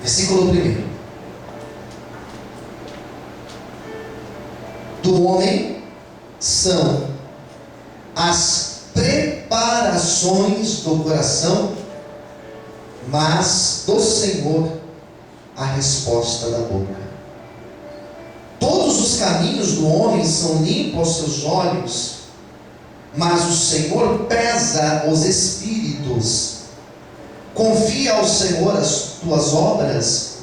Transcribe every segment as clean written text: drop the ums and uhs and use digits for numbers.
Versículo 1. Do homem são as preparações do coração, mas do Senhor a resposta da boca. Todos os caminhos do homem são limpos aos seus olhos, mas o Senhor pesa os espíritos. Confia ao Senhor as tuas obras,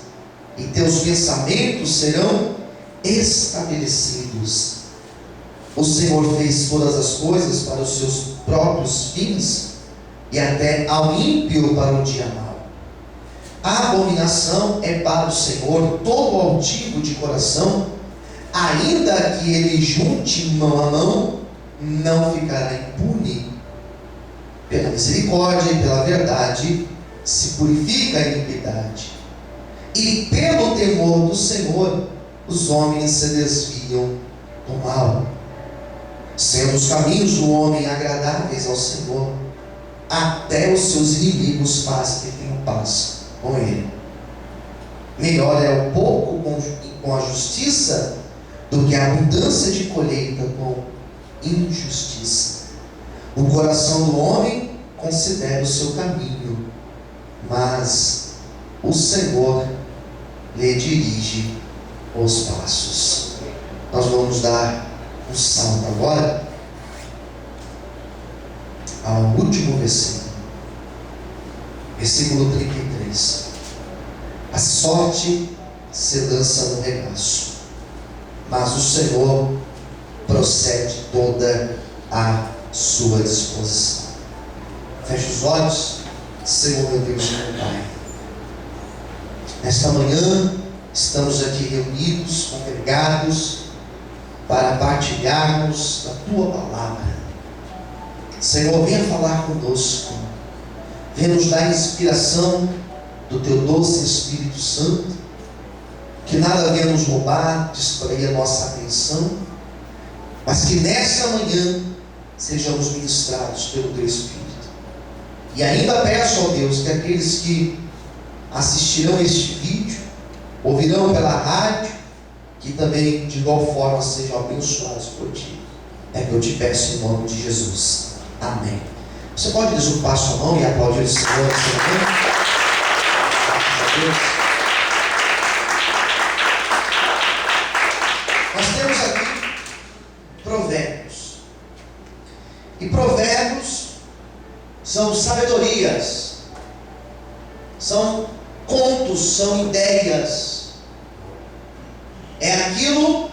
e teus pensamentos serão estabelecidos. O Senhor fez todas as coisas para os seus próprios fins, e até ao ímpio para o dia mau. A abominação é para o Senhor todo altivo de coração, ainda que ele junte mão a mão, não ficará impune. Pela misericórdia e pela verdade se purifica a iniquidade, e pelo temor do Senhor os homens se desviam do mal. Sendo os caminhos do homem agradáveis ao Senhor, até os seus inimigos faz que tenham paz com ele. Melhor é o pouco com a justiça do que a abundância de colheita com injustiça. O coração do homem considera o seu caminho, mas o Senhor lhe dirige os passos. Nós vamos dar um salto agora ao último versículo, versículo 33. A sorte se lança no regaço, mas o Senhor procede toda a sua disposição. Feche os olhos. Senhor meu Deus e meu Pai, nesta manhã estamos aqui reunidos, congregados, para partilharmos da Tua palavra. Senhor, venha falar conosco, venha nos dar inspiração do Teu doce Espírito Santo, que nada venha nos roubar, distrair a nossa atenção, mas que nesta manhã sejamos ministrados pelo Teu Espírito. E ainda peço, ó Deus, que aqueles que assistirão este vídeo, ouvirão pela rádio, que também de igual forma sejam abençoados por Ti. É que eu te peço em nome de Jesus. Amém. Você pode desocupar sua mão e aplaudir o Senhor. Nós temos aqui provérbios. E provérbios são sabedorias, são contos, são ideias. É aquilo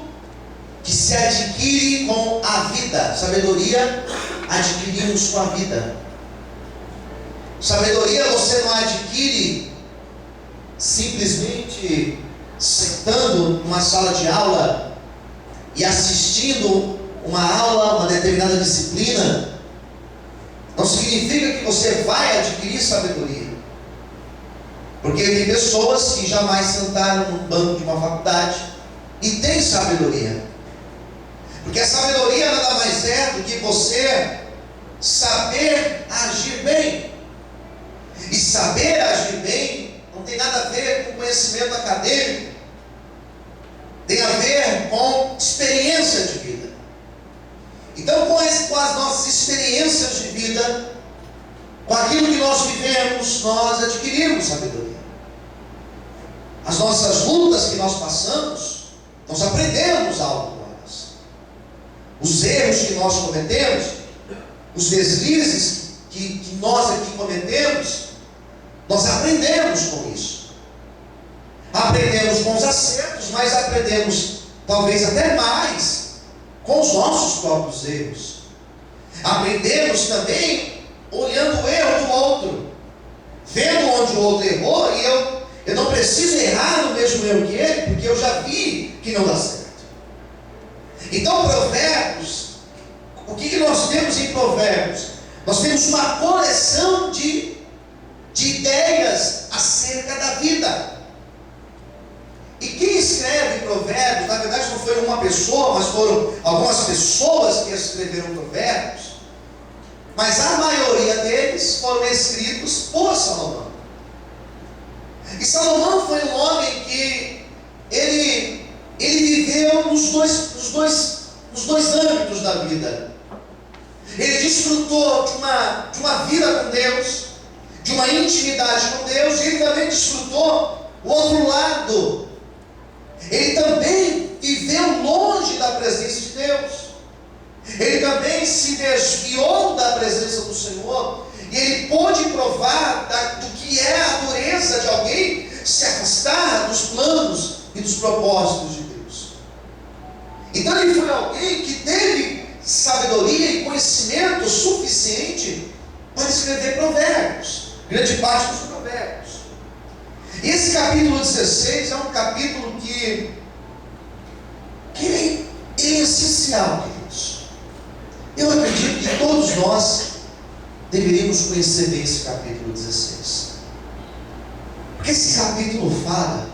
que se adquire com a vida. Sabedoria adquirimos com a vida. Sabedoria você não adquire simplesmente sentando numa sala de aula e assistindo uma aula, uma determinada disciplina. Não significa que você vai adquirir sabedoria. Porque tem pessoas que jamais sentaram num banco de uma faculdade e têm sabedoria. Porque a sabedoria nada mais é do que você saber agir bem. E saber agir bem não tem nada a ver com conhecimento acadêmico. Tem a ver com experiência de vida. Então, com as nossas experiências de vida, com aquilo que nós vivemos, nós adquirimos sabedoria. As nossas lutas que nós passamos, nós aprendemos algo com elas. Os erros que nós cometemos, os deslizes que nós aqui cometemos, nós aprendemos com isso. Aprendemos com os acertos, mas aprendemos talvez até mais com os nossos próprios erros. Aprendemos também olhando o erro do outro, vendo onde o outro errou, e eu não preciso errar no mesmo erro que ele, porque eu já vi que não dá certo. Então, provérbios, o que nós temos em provérbios? Nós temos uma coleção de ideias acerca da vida. E quem escreve provérbios, na verdade não foi uma pessoa, mas foram algumas pessoas que escreveram provérbios, mas a maioria deles foram escritos por Salomão. E Salomão foi um homem que ele viveu nos dois âmbitos da vida. Ele desfrutou de uma vida com Deus, de uma intimidade com Deus, e ele também desfrutou o outro lado. Ele também viveu longe da presença de Deus. Ele também se desviou da presença do Senhor, e ele pôde provar do que é a dureza de alguém se afastar dos planos e dos propósitos de Deus. Então ele foi alguém que teve sabedoria e conhecimento suficiente para escrever provérbios, grande parte dos provérbios. E esse capítulo 16 é um capítulo que ele é essencial, queridos. Eu acredito que todos nós deveríamos conhecer bem esse capítulo 16. Porque esse capítulo fala,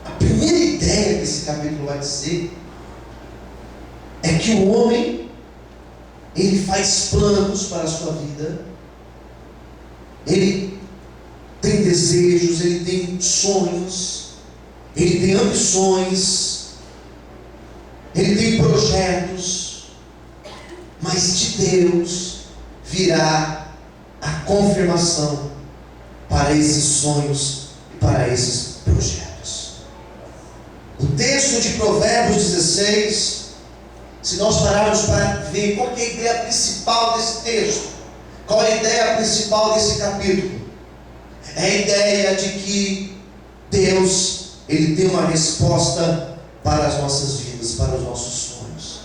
a primeira ideia que esse capítulo vai dizer é que o homem, ele faz planos para a sua vida, ele tem desejos, ele tem sonhos, ele tem ambições, ele tem projetos, mas de Deus virá a confirmação para esses sonhos e para esses projetos. O texto de Provérbios 16, se nós pararmos para ver qual é a ideia principal desse texto, qual é a ideia principal desse capítulo, é a ideia de que Deus, Ele tem uma resposta para as nossas vidas, para os nossos sonhos.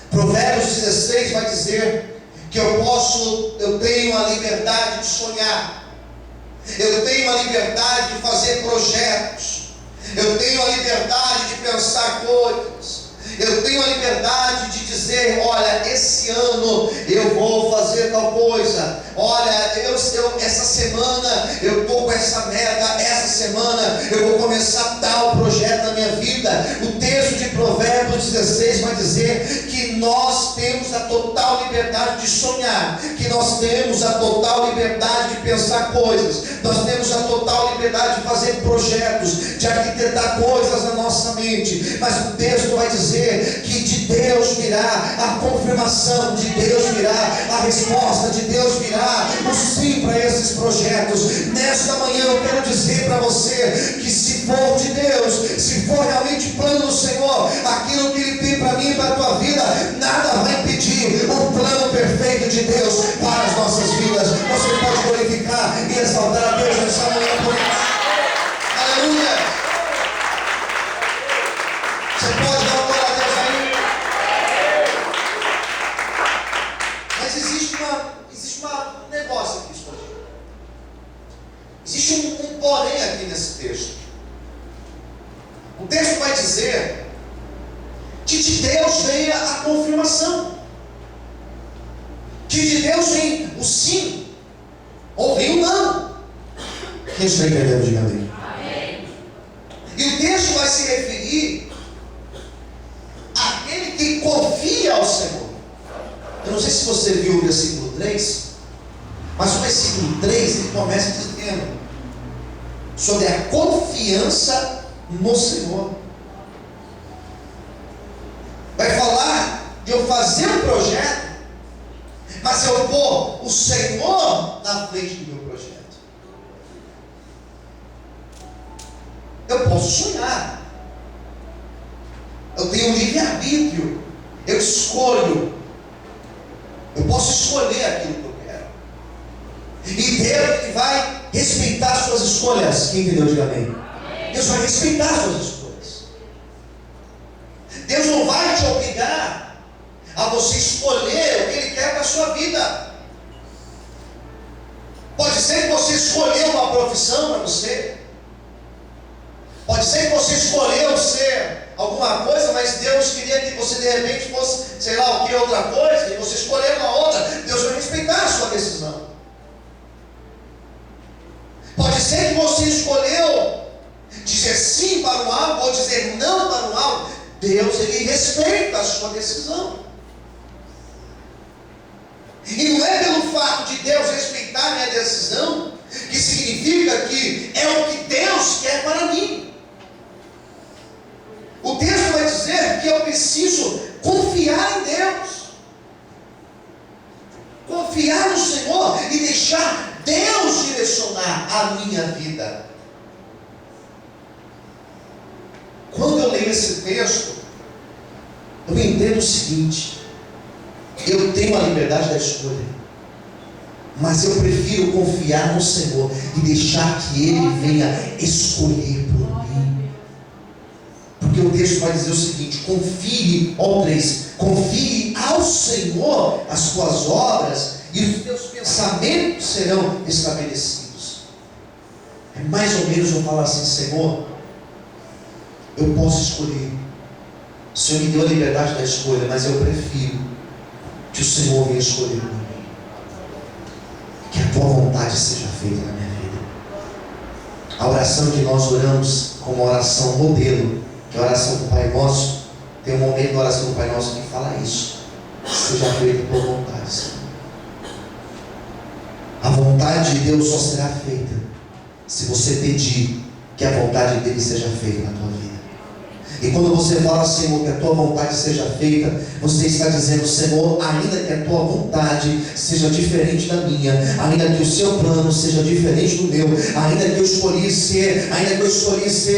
Provérbios 16 vai dizer que eu tenho a liberdade de sonhar, eu tenho a liberdade de fazer projetos, eu tenho a liberdade de pensar coisas, eu tenho a liberdade de dizer, olha, esse ano eu vou fazer tal coisa, olha, essa semana eu estou com essa meta, essa semana eu vou começar tal projeto na minha vida. O texto de Provérbios 16 vai dizer que nós temos a total liberdade de sonhar, que nós temos a total liberdade de pensar coisas, nós temos a total liberdade de fazer projetos, de arquitetar coisas na nossa mente. Mas o texto vai dizer que de Deus virá a confirmação, de Deus virá a resposta, de Deus virá o sim para esses projetos. Nesta manhã eu quero dizer para você que se for de Deus, se for realmente plano do Senhor, aquilo que Ele tem para mim e para a tua vida, nada vai impedir o plano perfeito de Deus para as nossas vidas. Você pode glorificar e exaltar a Deus nessa manhã por isso. Aleluia! Você pode dar uma glória a Deus aí? Mas existe um negócio aqui escondido. Existe um porém aqui nesse texto. O texto vai dizer que de Deus vem a confirmação, que de Deus vem o sim, ou vem o não. Quem está entendendo, diga amém. Amém. E o texto vai se referir àquele que confia ao Senhor. Eu não sei se você viu o versículo 3, mas o versículo 3 ele começa dizendo sobre a confiança no Senhor. Vai falar de eu fazer um projeto, mas eu pôr o Senhor na frente do meu projeto. Eu posso sonhar, eu tenho um livre-arbítrio, eu escolho, eu posso escolher aquilo que eu quero, e Deus vai respeitar suas escolhas. Quem entendeu, diga amém. Deus vai respeitar suas escolhas. Deus não vai te obrigar a você escolher o que Ele quer para a sua vida. Pode ser que você escolheu uma profissão para você, pode ser que você escolheu ser alguma coisa, mas Deus queria que você de repente fosse, sei lá o que, outra coisa, e você escolheu uma outra. Deus vai respeitar a sua decisão. Pode ser que você escolheu dizer sim para um algo ou dizer não para um algo. Deus, Ele respeita a sua decisão. E não é pelo fato de Deus respeitar a minha decisão que significa que é o minha vida. Quando eu leio esse texto, eu entendo o seguinte: eu tenho a liberdade da escolha, mas eu prefiro confiar no Senhor e deixar que Ele venha escolher por mim. Porque o texto vai dizer o seguinte: confie ao Senhor as tuas obras e os teus pensamentos serão estabelecidos. É mais ou menos eu falo assim: Senhor, eu posso escolher. O Senhor me deu a liberdade da escolha, mas eu prefiro que o Senhor venha escolher por mim. Que a tua vontade seja feita na minha vida. A oração que nós oramos como oração modelo, que é a oração do Pai Nosso, tem um momento da oração do Pai Nosso que fala isso: seja feita a tua vontade, Senhor. A vontade de Deus só será feita se você pedir que a vontade dele seja feita na tua vida. E quando você fala, Senhor, que a tua vontade seja feita, você está dizendo: Senhor, ainda que a tua vontade seja diferente da minha, ainda que o seu plano seja diferente do meu, ainda que eu escolhi ser,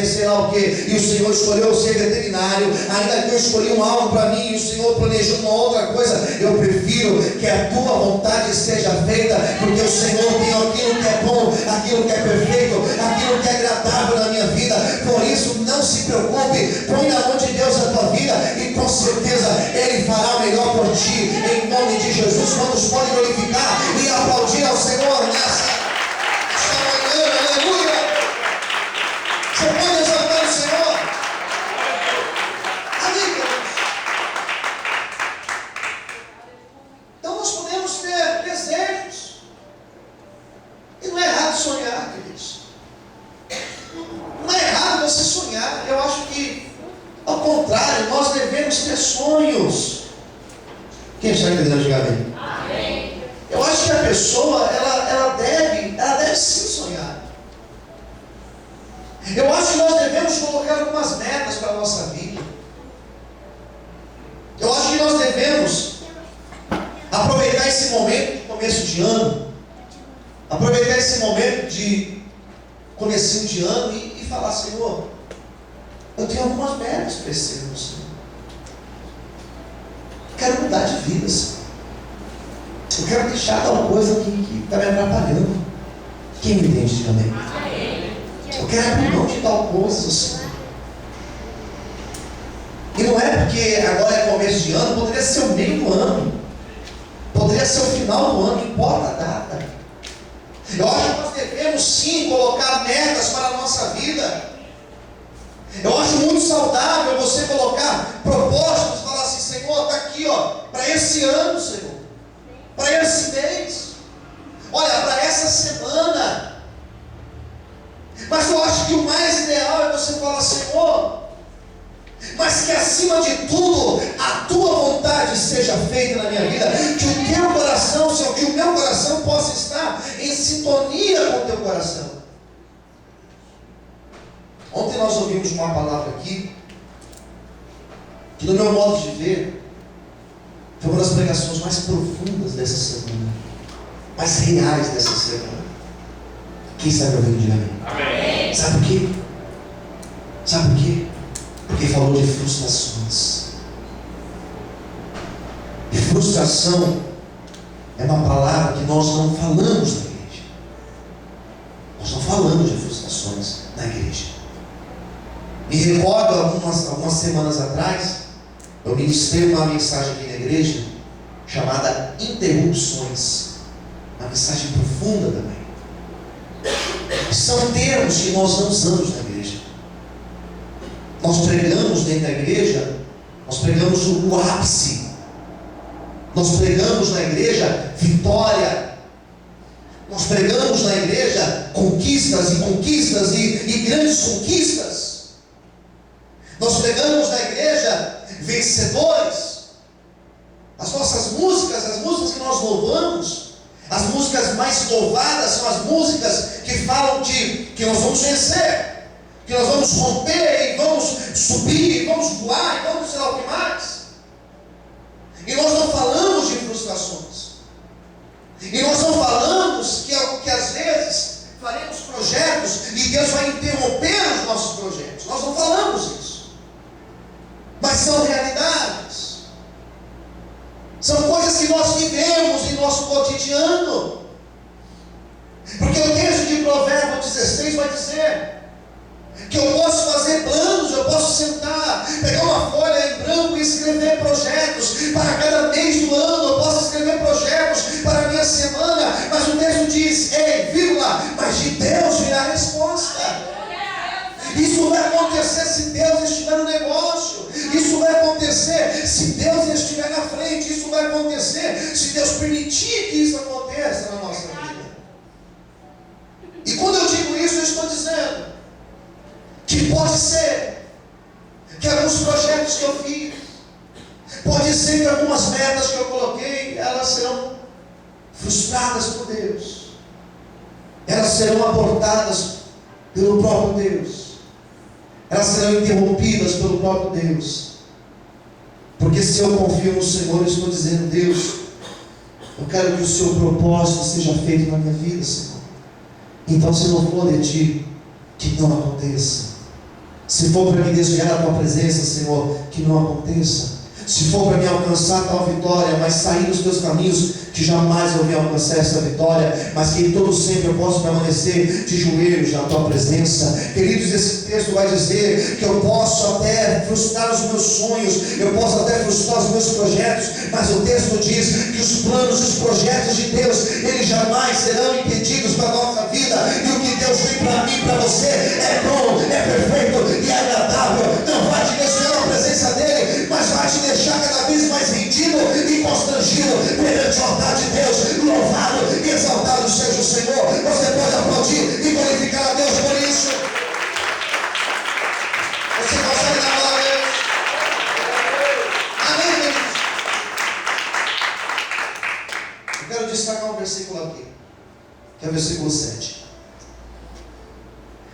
sei lá o que, e o Senhor escolheu ser veterinário, ainda que eu escolhi um algo para mim e o Senhor planejou uma outra coisa, eu prefiro que a tua vontade seja feita, porque o Senhor tem aquilo que é bom, aquilo que é perfeito, aquilo que é agradável na minha vida. Por isso, não se preocupe, põe na mão de Deus a tua vida e com certeza Ele fará o melhor por ti, em nome de Jesus. Quantos podem glorificar e aplaudir ao Senhor nessa manhã? Aleluia! Você pode exaltar o Senhor? Amém, queridos? Então nós podemos ter desejos, e não é errado sonhar, queridos. Não é errado você sonhar. Eu acho que, ao contrário, nós devemos ter sonhos. Quem está entendendo? Diga amém. Amém. Eu acho que a pessoa, ela deve sim sonhar. Eu acho que nós devemos colocar algumas metas para a nossa vida. Eu acho que nós devemos aproveitar esse momento de começo de ano, aproveitar esse momento de comecinho de ano e falar: Senhor, eu tenho algumas metas para esse ano, Senhor. Eu quero mudar de vida, Senhor. Eu quero deixar tal coisa que está me atrapalhando. Quem me entende também? Eu quero abrir mão de tal coisa, Senhor. E não é porque agora é começo de ano, poderia ser o meio do ano, poderia ser o final do ano, não importa a data. Eu acho que nós devemos sim colocar metas para a nossa vida. Eu acho muito saudável você colocar propósitos, falar assim: Senhor, está aqui, para esse ano, Senhor, para esse mês, olha, para essa semana. Mas eu acho que o mais ideal é você falar: Senhor, mas que acima de tudo a tua vontade seja feita na minha vida, que o teu coração, Senhor, que o meu coração possa estar em sintonia com o teu coração. Ontem nós ouvimos uma palavra aqui, que no meu modo de ver, foi uma das pregações mais profundas dessa semana, mais reais dessa semana. Quem está me ouvindo, diga amém. Sabe por quê? Sabe por quê? Porque falou de frustrações. E frustração é uma palavra que nós não falamos na igreja. Nós não falamos de frustrações na igreja. Me recordo, algumas semanas atrás, eu ministrei uma mensagem aqui na igreja chamada Interrupções. Uma mensagem profunda também. São termos que nós não usamos na igreja. Nós pregamos dentro da igreja, nós pregamos o ápice. Nós pregamos na igreja vitória. Nós pregamos na igreja conquistas e grandes conquistas. Nós pregamos na igreja vencedores. As nossas músicas, as músicas que nós louvamos, as músicas mais louvadas são as músicas que falam que nós vamos vencer, que nós vamos romper e vamos subir, e vamos voar, e vamos sei lá o que mais. E nós não falamos de frustrações. E nós não falamos que às vezes faremos projetos e Deus vai interromper os nossos projetos. Nós não falamos isso, mas são realidades. São coisas que nós vivemos em nosso cotidiano. Porque o texto de Provérbios 16 vai dizer que eu posso fazer planos, eu posso sentar, pegar uma folha em branco e escrever projetos para cada mês do ano, eu posso escrever projetos para a minha semana, mas o texto diz, ei, vírgula, mas de Deus virá a resposta. Isso vai acontecer se Deus estiver no negócio, isso vai acontecer se Deus estiver na frente, isso vai acontecer se Deus permitir que isso aconteça na nossa vida. E quando eu digo isso, eu estou dizendo que pode ser que alguns projetos que eu fiz, pode ser que algumas metas que eu coloquei, elas serão frustradas por Deus, elas serão abortadas pelo próprio Deus, elas serão interrompidas pelo próprio Deus. Porque se eu confio no Senhor, eu estou dizendo, Deus, eu quero que o seu propósito seja feito na minha vida, Senhor. Então, se não for de ti, que não aconteça. Se for para me desviar da tua presença, Senhor, que não aconteça. Se for para me alcançar tal vitória, mas sair dos teus caminhos, que jamais eu venha alcançar essa vitória, mas que em todo sempre eu possa permanecer de joelhos na tua presença. Queridos, esse texto vai dizer que eu posso até frustrar os meus sonhos, eu posso até frustrar os meus projetos, mas o texto diz que os planos e os projetos de Deus, eles jamais serão impedidos para a nossa vida. E o que Deus tem para mim e para você é bom, é perfeito e é agradável. Não vai te desviar da presença dele, mas vai te deixar cada vez mais rendido e constrangido perante o altar de Deus. Louvado e exaltado seja o Senhor. Você pode aplaudir e glorificar a Deus por isso. Você consegue dar glória a Deus? Amém, queridos? Eu quero destacar um versículo aqui, que é o versículo 7.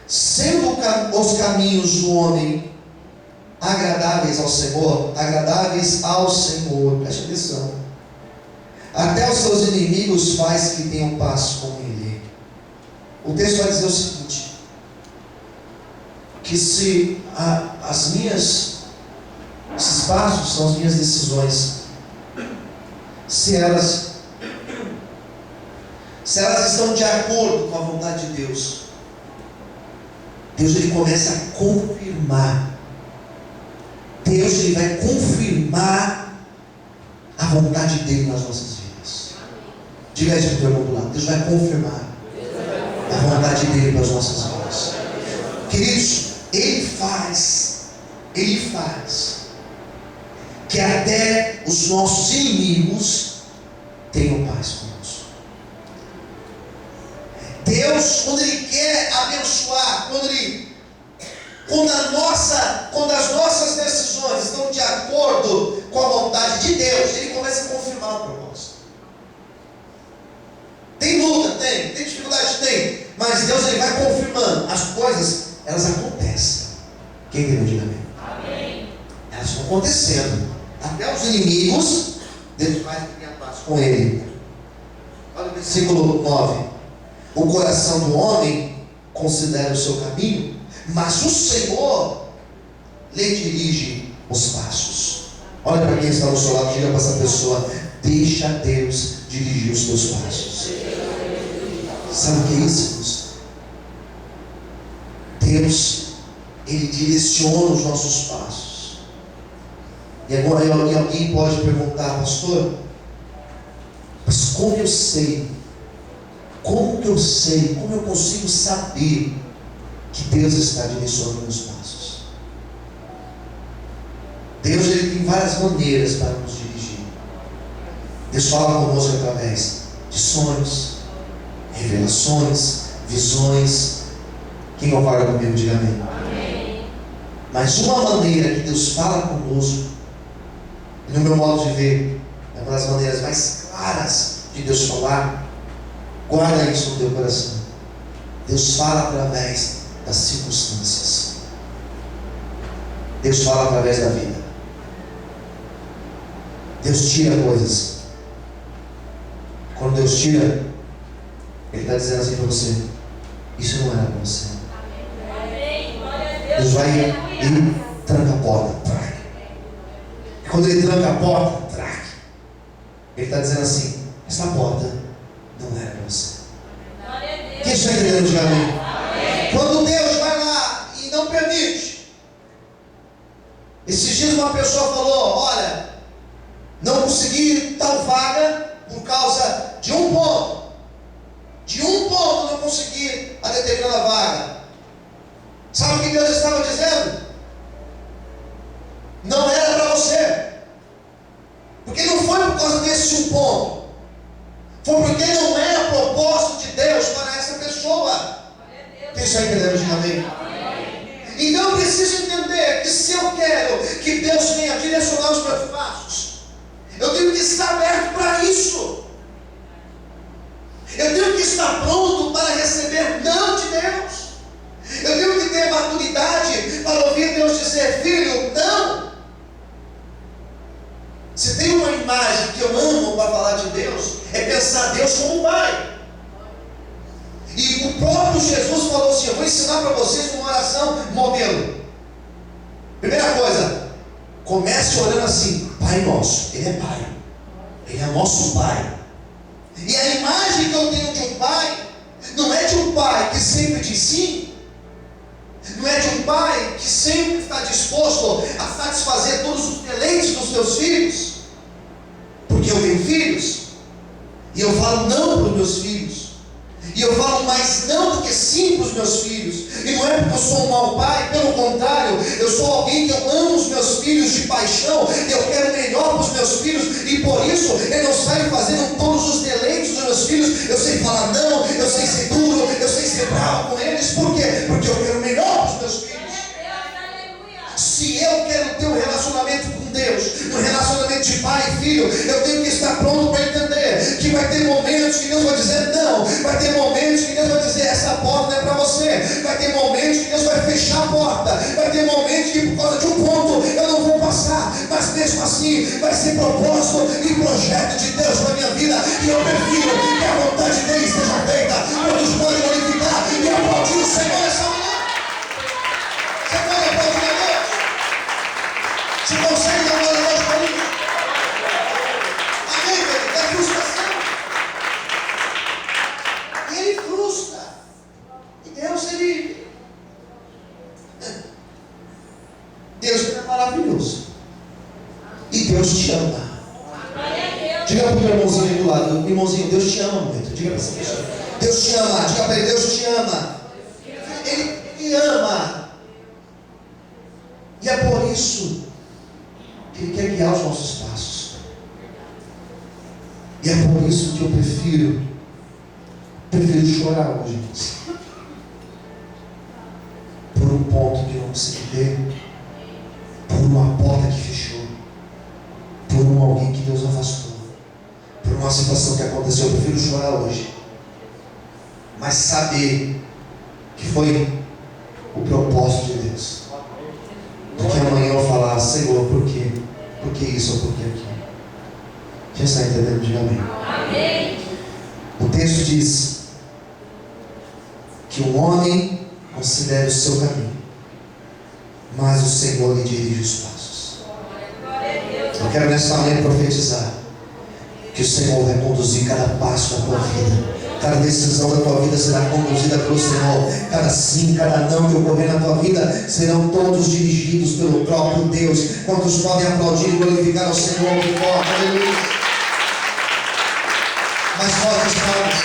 Sendo os caminhos do homem agradáveis ao Senhor, preste atenção, até os seus inimigos faz que tenham paz com ele. O texto vai dizer o seguinte, que se esses passos são as minhas decisões, se elas estão de acordo com a vontade de Deus, Deus ele começa a confirmar. Deus ele vai confirmar a vontade dele nas nossas vidas. Diga isso para o teu irmão do lado. Deus vai confirmar a vontade dele para as nossas vidas. Queridos, ele faz que até os nossos inimigos tenham paz conosco. Deus, quando ele quer abençoar, quando as nossas decisões estão de acordo com a vontade de Deus, ele começa a confirmar o propósito. Tem luta? Tem dificuldade? Tem. Mas Deus ele vai confirmando. As coisas, elas acontecem. Quem entendeu? Diga amém. Amém. Elas estão acontecendo. Até os inimigos, Deus faz que tenha paz com ele. Olha o versículo 9. O coração do homem considera o seu caminho, mas o Senhor lhe dirige os passos. Olha para quem está ao seu lado, diga para essa pessoa, deixa Deus dirigir os teus passos. Sabe o que é isso, irmãos? Deus, ele direciona os nossos passos. E agora alguém pode perguntar, pastor, mas como eu sei, como eu consigo saber que Deus está direcionando meus passos? Deus ele tem várias maneiras para nos dirigir. Deus fala conosco através de sonhos, revelações, visões. Quem concorda comigo, diga amém. Amém. Mas uma maneira que Deus fala conosco, no meu modo de ver, é uma das maneiras mais claras de Deus falar. Guarda isso no teu coração. Deus fala através das circunstâncias. Deus fala através da vida. Deus tira coisas. Quando Deus tira, Ele está dizendo assim para você: isso não era para você. Deus vai e tranca a porta. Trac. E quando ele tranca a porta, trac, ele está dizendo assim: essa porta não era para você. Quem está entendendo? Diga amém. Quando Deus vai lá e não permite. Esses dias uma pessoa falou: olha, não consegui tal vaga por causa de um ponto. De um ponto não consegui a determinada vaga. Sabe o que Deus estava dizendo? Não era para você. Porque não foi por causa desse um ponto. Foi porque não era propósito de Deus para essa pessoa. Quem está entendendo? Diga amém. Então eu preciso entender que se eu quero que Deus venha direcionar os meus passos, eu tenho que estar aberto para isso. Eu tenho que estar pronto para receber não de Deus. Eu tenho que ter maturidade para ouvir Deus dizer: filho, não. Se tem uma imagem que eu amo para falar de Deus, é pensar Deus como um pai. E o próprio Jesus falou assim: eu vou ensinar para vocês uma oração modelo. Primeira coisa, comece orando assim: Pai nosso. Ele é pai, ele é nosso pai. E a imagem que eu tenho de um pai não é de um pai que sempre diz sim, não é de um pai que sempre está disposto a satisfazer todos os deleites dos seus filhos, porque eu tenho filhos e eu falo não para os meus filhos, e eu falo mais não do que sim para os meus filhos. E não é porque eu sou um mau pai, pelo contrário, eu sou alguém que eu amo os meus filhos de paixão, eu quero melhor para os meus filhos, e por isso eu não saio fazendo todos os deleites dos meus filhos. Eu sei falar não, eu sei ser duro, eu sei ser bravo com eles. Por quê? Porque eu quero melhor para os meus filhos. Se eu quero ter um relacionamento com Deus, um relacionamento de pai e filho, eu tenho que estar pronto para entender que vai ter momentos que Deus vai dizer não, vai ter momentos que Deus vai dizer: essa porta não é para você, vai ter momentos que Deus vai fechar a porta, vai ter momentos que por causa de um ponto eu não vou passar, mas mesmo assim vai ser propósito e projeto de Deus para a minha vida, e eu prefiro que a vontade dele seja feita. Todos podem glorificar e aplaudir o Senhor essa manhã. Você pode aplaudir a Deus? Você consegue dar glória a Deus para mim? Amém, querido? É frustração. E ele frustra. E Deus, Deus é maravilhoso. E Deus te ama. Diga para o teu irmãozinho do lado: irmãozinho, Deus te ama muito. Diga para essa pessoa: Deus te ama. Diga para ele: Deus te ama. Ele ama. E é por isso que Ele quer guiar os nossos passos. E é por isso que eu prefiro chorar hoje, por um ponto que não consegui ver, por uma porta que fechou, por um alguém que Deus afastou, por uma situação que aconteceu. Eu prefiro chorar hoje, mas saber que foi o propósito de Deus, do que amanhã eu falar: Senhor, por quê? Por que isso ou por que aquilo? Já está entendendo? Diga amém. Amém. O texto diz que o homem considera o seu caminho, mas o Senhor lhe dirige os passos. Eu quero nesta manhã profetizar que o Senhor vai conduzir cada passo da tua vida. Cada decisão da tua vida será conduzida pelo Senhor. Cada sim, cada não que ocorrer na tua vida serão todos dirigidos pelo próprio Deus. Quantos podem aplaudir e glorificar ao Senhor muito forte? Aleluia. Mais fortes palmas.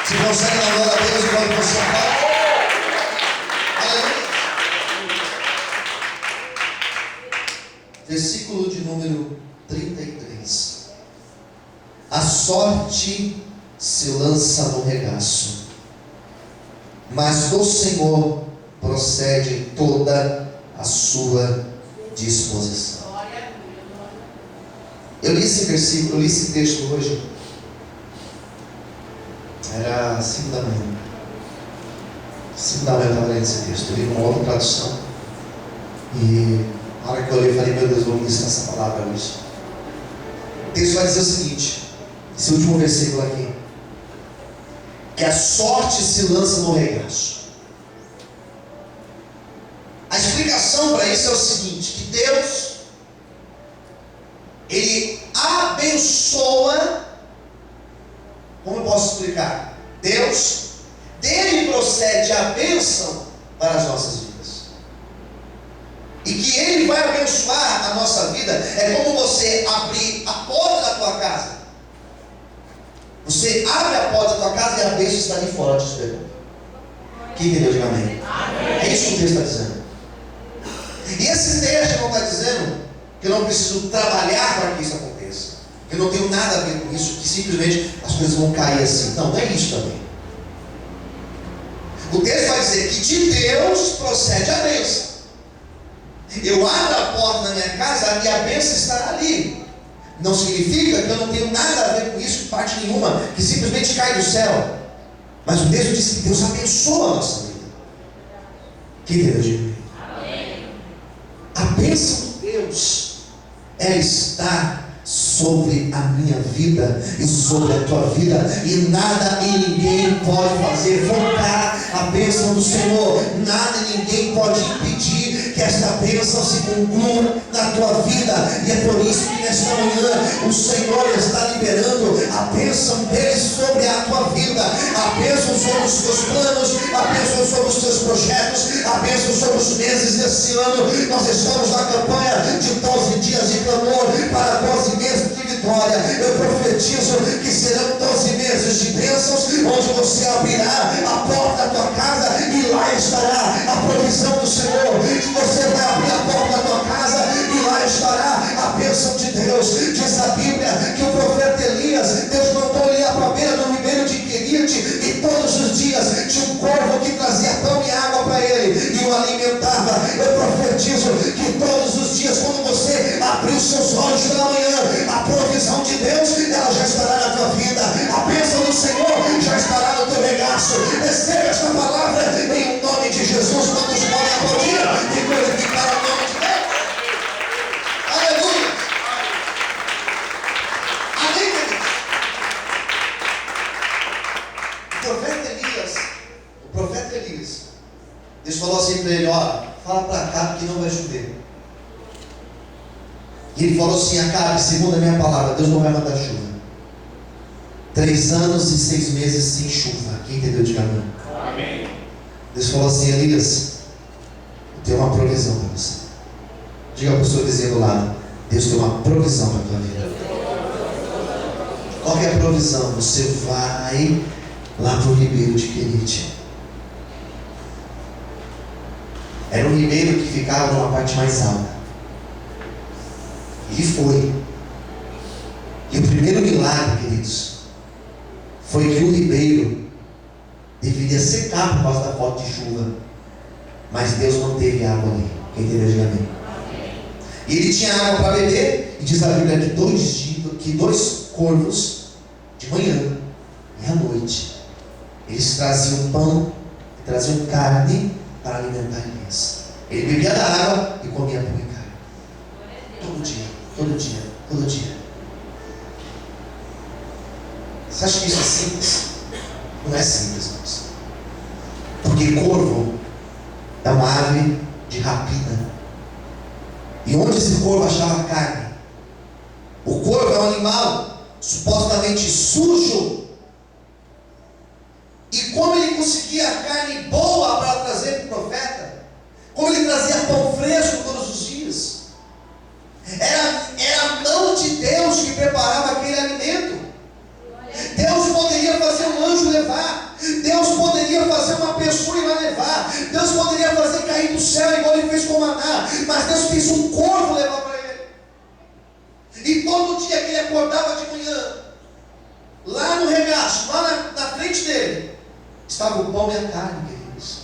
Se consegue dar glória a Deus, glória para o Senhor. Aleluia. Versículo de número 33. A sorte se lança no regaço, mas do Senhor procede toda a sua disposição. Eu li esse versículo, eu li esse texto hoje. Era 5 da manhã. 5 da manhã eu estava lendo esse texto. Eu li uma outra tradução. E na hora que eu li, eu falei: meu Deus, vou ministrar essa palavra hoje. O texto vai dizer o seguinte, esse último versículo aqui: e a sorte se lança no regaço. A explicação para isso é o seguinte, que Deus, Ele abençoa. Como eu posso explicar? Deus, dele procede a bênção para as nossas vidas. E que Ele vai abençoar a nossa vida é como você abrir a porta da tua casa. Você abre a porta da tua casa e a bênção está ali fora te esperando. Quem entendeu? Diga amém. É isso que o texto está dizendo. E esse texto não está dizendo que eu não preciso trabalhar para que isso aconteça. Que eu não tenho nada a ver com isso, que simplesmente as coisas vão cair assim. Não é isso também. O texto vai dizer que de Deus procede a bênção. Eu abro a porta da minha casa e a bênção estará ali. Não significa que eu não tenho nada a ver com isso, parte nenhuma, que simplesmente cai do céu. Mas o texto diz que Deus abençoa a nossa vida. Que Deus diga. A bênção de Deus, ela está sobre a minha vida e sobre a tua vida, e nada e ninguém pode fazer voltar a bênção do Senhor. Nada e ninguém pode impedir que esta bênção se conclua na tua vida. E é por isso que nesta manhã o Senhor está liberando a bênção dele sobre a tua vida, a bênção sobre os teus planos, a bênção sobre os teus projetos, a bênção sobre os meses desse ano. Nós estamos na campanha de 12 dias de clamor para 12 meses de vitória. Eu profetizo que serão 12 meses de bênçãos, onde você abrirá a porta da tua casa e lá estará a provisão do Senhor. Você vai abrir a porta da tua casa e lá estará a bênção de Deus. Diz a Bíblia que o profeta Elias, Deus mandou ele ir para a beira do ribeiro de Querite, e todos os dias tinha um corvo que trazia pão e água para ele e o alimentava. Eu profetizo que todos os dias, quando você abrir os seus olhos pela manhã, a provisão de Deus, ela já estará na tua vida. A bênção do Senhor já estará no teu regaço. Receba esta palavra em nome de Jesus. Todos podem aplaudir e glorificar o nome de Deus. Aleluia. Amém, queridos? O profeta Elias, Deus falou assim para ele: ó, fala para Acabe que não vai chover. E ele falou assim: Acabe, segundo a minha palavra, Deus não vai mandar chuva. 3 anos e 6 meses sem chuva. Quem entendeu, diga amém. Amém. Deus falou assim: Elias, eu tenho uma provisão para você. Diga para o seu vizinho do lado: Deus tem uma provisão para a tua vida. Qual que é a provisão? Você vai lá para o ribeiro de Querite. Era um ribeiro que ficava numa parte mais alta. Ele foi. E o primeiro milagre, queridos, foi que o ribeiro deveria secar por causa da falta de chuva, mas Deus não teve água ali. Quem entendeu, diga amém. E ele tinha água para beber, e diz a Bíblia que dois corvos, de manhã e à noite, eles traziam pão, traziam carne para alimentar Elias. Ele bebia da água e comia pão e carne. Todo dia, todo dia, todo dia. Você acha que isso é simples? Não é simples, irmãos. Porque corvo é uma ave de rapina. E onde esse corvo achava carne? O corvo é um animal supostamente sujo. E como ele conseguia carne boa para trazer para o profeta? Como ele trazia pão fresco todos os dias? Era a mão de Deus que preparava aquele alimento. Deus poderia fazer um anjo levar. Deus poderia fazer uma pessoa ir lá levar. Deus poderia fazer cair do céu igual ele fez com Maná. Mas Deus fez um corvo levar para ele. E todo dia que ele acordava de manhã, lá no regaço, lá na frente dele, estava o pão e a carne, queridos.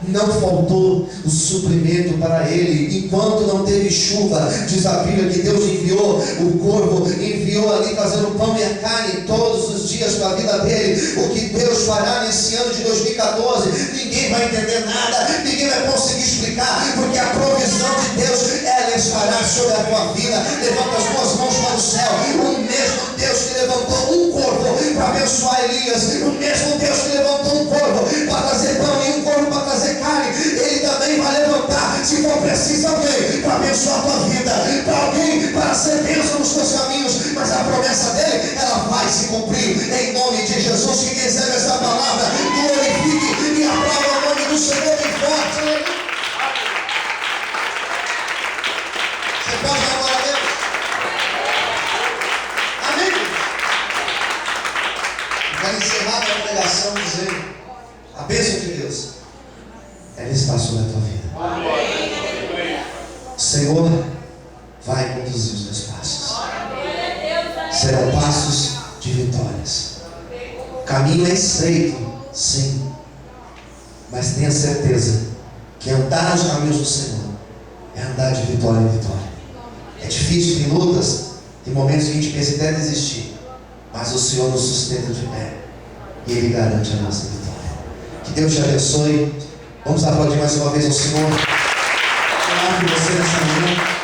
Não faltou o suprimento para ele. Enquanto não teve chuva, diz a Bíblia que Deus enviou o corvo, enviou ali trazendo pão e a carne todos os dias para a vida dele. O que Deus fará nesse ano de 2014, ninguém vai entender nada, ninguém vai conseguir explicar, porque a provisão de Deus, ela estará sobre a tua vida. Levanta as tuas mãos para o céu. O mesmo Deus que levantou um corvo para abençoar Elias, o mesmo Deus que abençoar a tua vida, para alguém, para ser bênção nos teus caminhos, mas a promessa dele, ela vai se cumprir, em nome de Jesus. Quem recebe essa palavra, glorifique e aplauda o nome do Senhor bem forte. Você pode dar glória a Deus? Amém? Eu quero encerrar a pregação dizendo: a bênção de Deus, ela está sobre a tua vida. O Senhor vai conduzir os teus passos. Serão passos de vitórias. O caminho é estreito, sim, mas tenha certeza que andar nos caminhos do Senhor é andar de vitória em vitória. É difícil, tem lutas, tem momentos que a gente pensa até desistir, mas o Senhor nos sustenta de pé e Ele garante a nossa vitória. Que Deus te abençoe. Vamos aplaudir mais uma vez ao Senhor. Orar por você nessa manhã.